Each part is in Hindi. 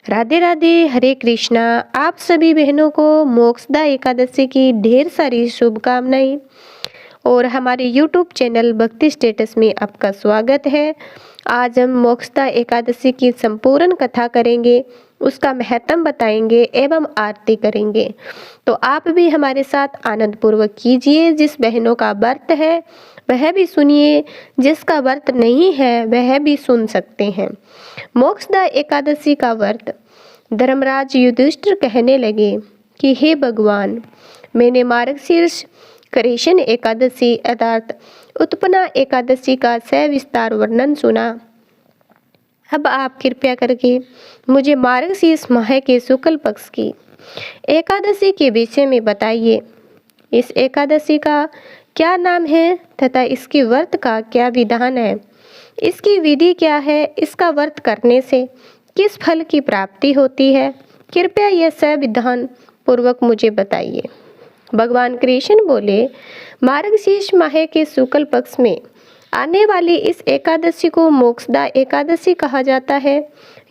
राधे राधे, हरे कृष्णा। आप सभी बहनों को मोक्षदा एकादशी की ढेर सारी शुभकामनाएं और हमारे यूट्यूब चैनल भक्ति स्टेटस में आपका स्वागत है। आज हम मोक्षदा एकादशी की संपूर्ण कथा करेंगे, उसका महत्व बताएंगे एवं आरती करेंगे। तो आप भी हमारे साथ आनंद पूर्वक कीजिए। जिस बहनों का व्रत है वह भी सुनिए, जिसका व्रत नहीं है वह भी सुन सकते हैं। मोक्षदा एकादशी का व्रत। धर्मराज युधिष्ठिर कहने लगे कि हे भगवान, मैंने मार्गशीर्ष कृष्ण एकादशी अर्थात उत्पन्ना एकादशी का सविस्तार वर्णन सुना। अब आप कृपया करके मुझे मार्गशीर्ष माह के शुक्ल पक्ष की एकादशी के विषय में बताइए। इस एकादशी का क्या नाम है तथा इसके व्रत का क्या विधान है, इसकी विधि क्या है, इसका व्रत करने से किस फल की प्राप्ति होती है, कृपया यह संविधान पूर्वक मुझे बताइए। भगवान कृष्ण बोले, मार्गशीर्ष माह के शुक्ल पक्ष में आने वाली इस एकादशी को मोक्षदा एकादशी कहा जाता है।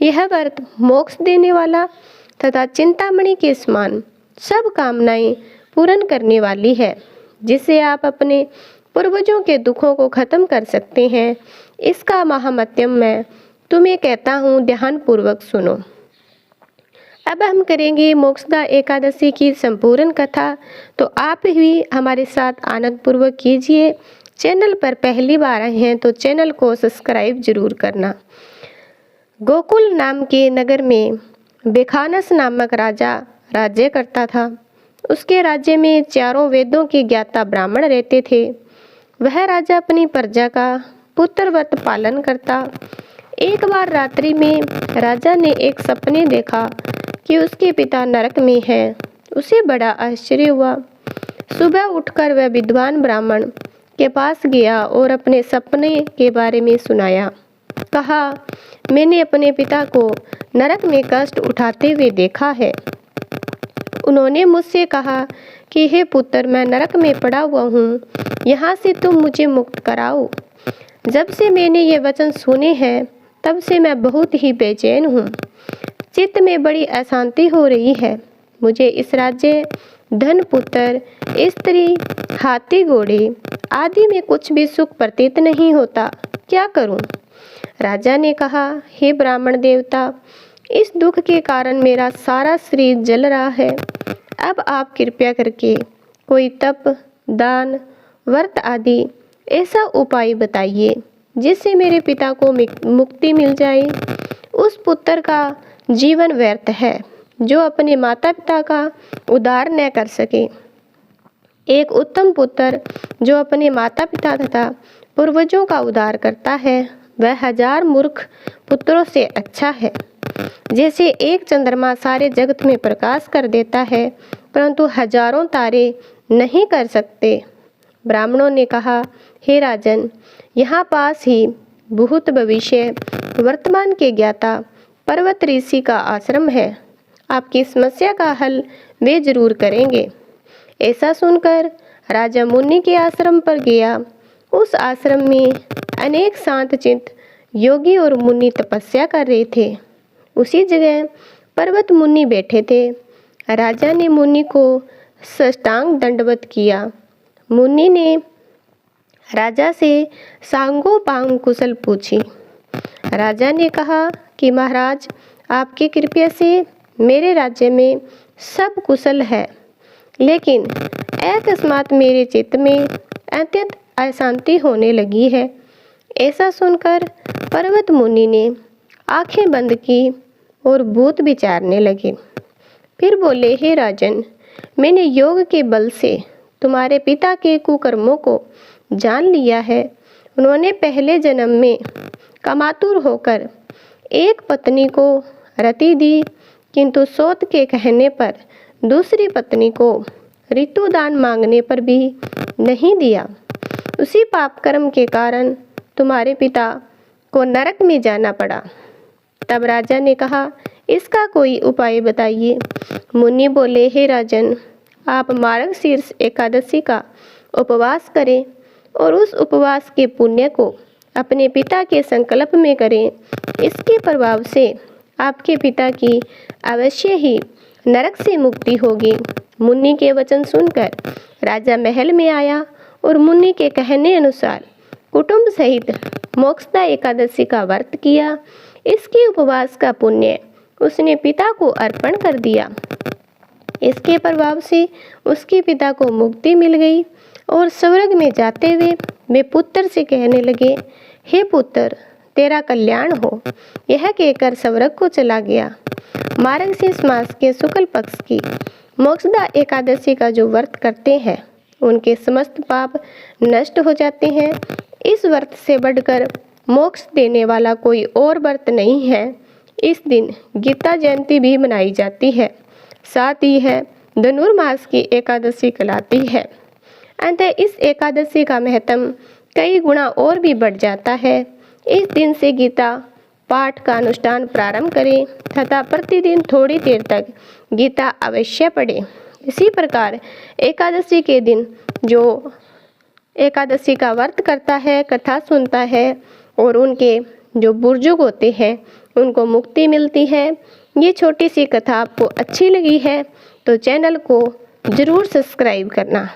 यह व्रत मोक्ष देने वाला तथा चिंतामणि के समान सब कामनाएं पूर्ण करने वाली है, जिससे आप अपने पूर्वजों के दुखों को खत्म कर सकते हैं। इसका महात्म्य मैं तुम्हें कहता हूँ, ध्यान पूर्वक सुनो। अब हम करेंगे मोक्षदा एकादशी की संपूर्ण कथा, तो आप भी हमारे साथ आनंद पूर्वक कीजिए। चैनल पर पहली बार आए हैं तो चैनल को सब्सक्राइब जरूर करना। गोकुल नाम के नगर में बेखानस नामक राजा राज्य करता था। उसके राज्य में चारों वेदों के ज्ञाता ब्राह्मण रहते थे। वह राजा अपनी प्रजा का पुत्रवत पालन करता। एक बार रात्रि में राजा ने एक सपने देखा कि उसके पिता नरक में हैं। उसे बड़ा आश्चर्य हुआ। सुबह उठकर वह विद्वान ब्राह्मण के पास गया और अपने सपने के बारे में सुनाया। कहा, मैंने अपने पिता को नरक में कष्ट उठाते हुए देखा है। उन्होंने मुझसे कहा कि हे पुत्र, मैं नरक में पड़ा हुआ हूँ, यहाँ से तुम मुझे मुक्त कराओ। जब से मैंने ये वचन सुने हैं तब से मैं बहुत ही बेचैन हूँ। चित्त में बड़ी अशांति हो रही है। मुझे इस राज्य, धन, पुत्र, स्त्री, हाथी, घोड़े आदि में कुछ भी सुख प्रतीत नहीं होता। क्या करूं? राजा ने कहा, हे ब्राह्मण देवता, इस दुख के कारण मेरा सारा शरीर जल रहा है। अब आप कृपया करके कोई तप, दान, व्रत आदि ऐसा उपाय बताइए जिससे मेरे पिता को मुक्ति मिल जाए। उस पुत्र का जीवन व्यर्थ है जो अपने माता पिता का उद्धार न कर सके। एक उत्तम पुत्र जो अपने माता पिता तथा पूर्वजों का उद्धार करता है, वह 1000 मूर्ख पुत्रों से अच्छा है। जैसे एक चंद्रमा सारे जगत में प्रकाश कर देता है, परंतु हजारों तारे नहीं कर सकते। ब्राह्मणों ने कहा, हे राजन, यहाँ पास ही भूत, भविष्य, वर्तमान के ज्ञाता पर्वत ऋषि का आश्रम है। आपकी समस्या का हल वे जरूर करेंगे। ऐसा सुनकर राजा मुनि के आश्रम पर गया। उस आश्रम में अनेक शांतचित्त योगी और मुनि तपस्या कर रहे थे। उसी जगह पर्वत मुनि बैठे थे। राजा ने मुनि को साष्टांग दंडवत किया। मुनि ने राजा से सांगोपांग कुशल पूछी। राजा ने कहा कि महाराज, आपकी कृपा से मेरे राज्य में सब कुशल है, लेकिन अकस्मात मेरे चित्त में अत्यंत अशांति होने लगी है। ऐसा सुनकर पर्वत मुनि ने आंखें बंद की और भूत विचारने लगे। फिर बोले, हे राजन, मैंने योग के बल से तुम्हारे पिता के कुकर्मों को जान लिया है। उन्होंने पहले जन्म में कामातुर होकर एक पत्नी को रति दी, किंतु सौत के कहने पर दूसरी पत्नी को ऋतुदान मांगने पर भी नहीं दिया। उसी पाप कर्म के कारण तुम्हारे पिता को नरक में जाना पड़ा। तब राजा ने कहा, इसका कोई उपाय बताइए। मुनि बोले, हे राजन, आप मार्गशीर्ष एकादशी का उपवास करें और उस उपवास के पुण्य को अपने पिता के संकल्प में करें। इसके प्रभाव से आपके पिता की अवश्य ही नरक से मुक्ति होगी। मुन्नी के वचन सुनकर राजा महल में आया और मुन्नी के कहने अनुसार कुटुंब सहित मोक्षदा एकादशी का व्रत किया। इसके उपवास का पुण्य उसने पिता को अर्पण कर दिया। इसके प्रभाव से उसके पिता को मुक्ति मिल गई और स्वर्ग में जाते हुए वे पुत्र से कहने लगे, हे पुत्र, तेरा कल्याण हो। यह कहकर स्वर्ग को चला गया। मार्गशीर्ष मास के शुक्ल पक्ष की मोक्षदा एकादशी का जो व्रत करते हैं उनके समस्त पाप नष्ट हो जाते हैं। इस व्रत से बढ़कर मोक्ष देने वाला कोई और व्रत नहीं है। इस दिन गीता जयंती भी मनाई जाती है। साथ ही है धनुर्मास की एकादशी कहलाती है। अतः इस एकादशी का महत्व कई गुना और भी बढ़ जाता है। इस दिन से गीता पाठ का अनुष्ठान प्रारंभ करें तथा प्रतिदिन थोड़ी देर तक गीता अवश्य पढ़ें। इसी प्रकार एकादशी के दिन जो एकादशी का व्रत करता है, कथा सुनता है और उनके जो बुजुर्ग होते हैं उनको मुक्ति मिलती है। ये छोटी सी कथा आपको अच्छी लगी है तो चैनल को ज़रूर सब्सक्राइब करना।